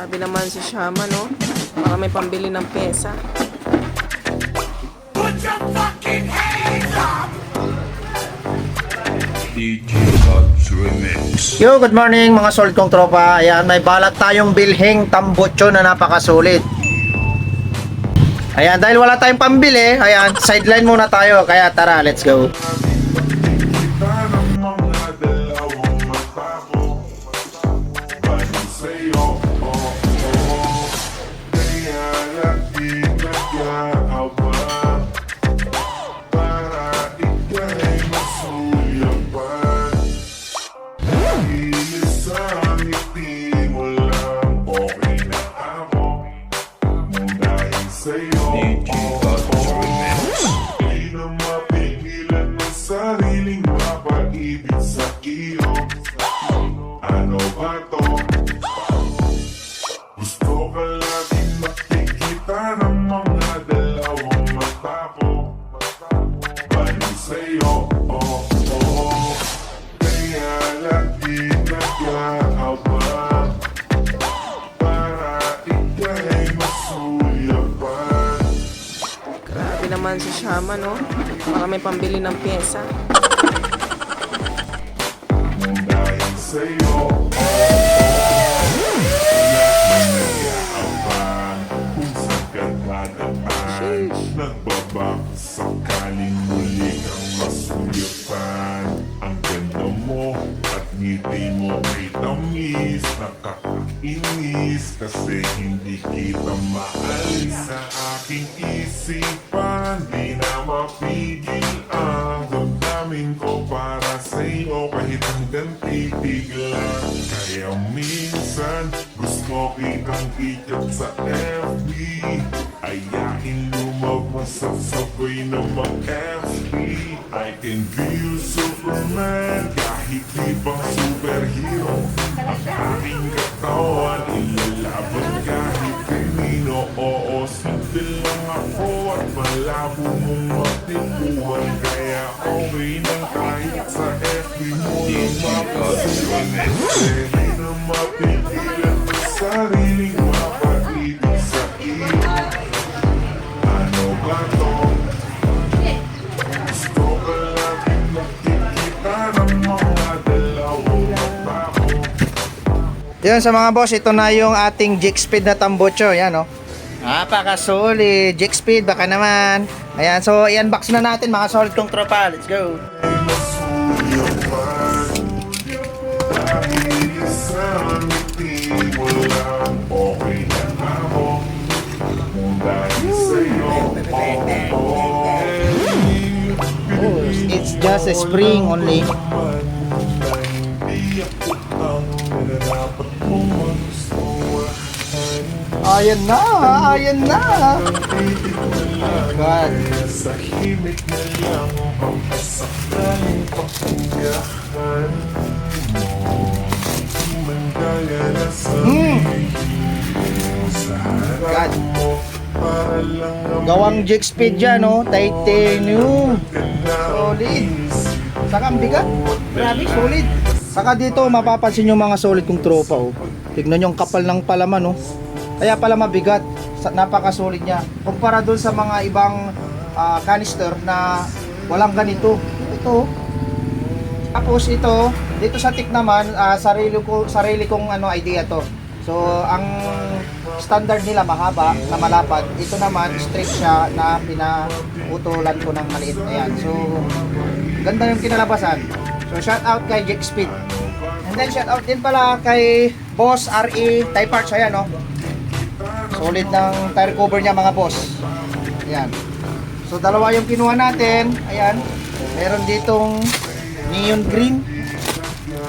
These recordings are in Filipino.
Grabe naman si Shama, no? Para may pambili ng pyesa. Put your fucking hands up! DJ Bugs Remix. Yo, good morning mga sold kong tropa. Ayan, may balat tayong bilhing tambutso na napakasulit. Ayan, dahil wala tayong pambili, ayan, sideline muna tayo. Kaya tara, let's go. DJ Bugs Remix. Di na mapigilan ng sariling mapaibig sa iyo. Ano ba to? Gusto ka laging makikita ng mga dalawang mata ko. Balik sa'yo, oh, oh. Kaya lagi nag-aabang para ika'y masuyapan. Grabe naman si Shama, no? Para may pambili ng pyesa. Dahil sa'yo, nag-aabang kung saan ka dadaan. Nagbabak sakaling muli kang masuyapan. Ang ganda mo at ngiti mo ay tamis. Nakakainis kasi hindi kita maalis sa aking isipan. Di na mapigil ang damdamin ko para sa'yo kahit hanggang titig lang. Kaya minsan gusto kitang ikat sa FB. Ayain lumabas at sabay na mag-FB. I can be your Superman kahit di pang superhero. Ang aking katawan ilalaban kahit kanino. Oo, simple lang ako at malabo mong matipuan. Kaya okay lang kahit sa FB mo DJ Bugs Remix. Pwede na mapigilan ang sariling mapaibig sa iyo. Ano ba to? Gusto ka laging nakikita ng mga dalawang mata ko. Yan sa mga boss, ito na yung ating Jig Speed na tambutso. Yan, oh. Napakasulit. Jig Speed, baka naman. Ayan, so i-unbox na natin mga solid kong tropa. Let's go. Oh, it's just a spring only. Ayan na, ayan na. God. Sa himig na lang ang kasakaling pakinggan mo. Mandaya na sa sa harap mo. Para lang Gawang Jig Speed dyan, oh. Titanium. Solid. Saka ang bigat. Grabe, solid. Saka dito, mapapansin yung mga solid kong tropa, oh. Tignan yung kapal ng palaman, oh. Kaya pala mabigat. Napaka-solid niya. Kumpara dun sa mga ibang canister na walang ganito. Ito. Tapos ito, dito sa tik naman, sarili kong idea to. So, ang standard nila mahaba na malapad. Ito naman, straight siya na pinaputulan ko ng maliit. Ayan. So, ganda yung kinalabasan. So, shout out kay Jig Speed. And then, shout out din pala kay Boss RE Type Parts. Ayan, no? Solid ng tire cover niya, mga boss. Ayan. So, dalawa yung kinuha natin. Ayan. Meron ditong neon green.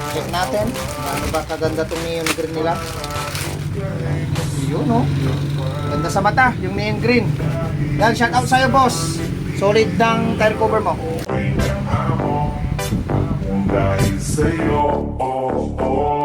Check natin. Ano ba kaganda itong neon green nila? Yun, no? Ganda sa mata, yung neon green. Yan, shout out sa'yo, boss. Solid ng tire cover mo. dahil sa'yo, oh, oh.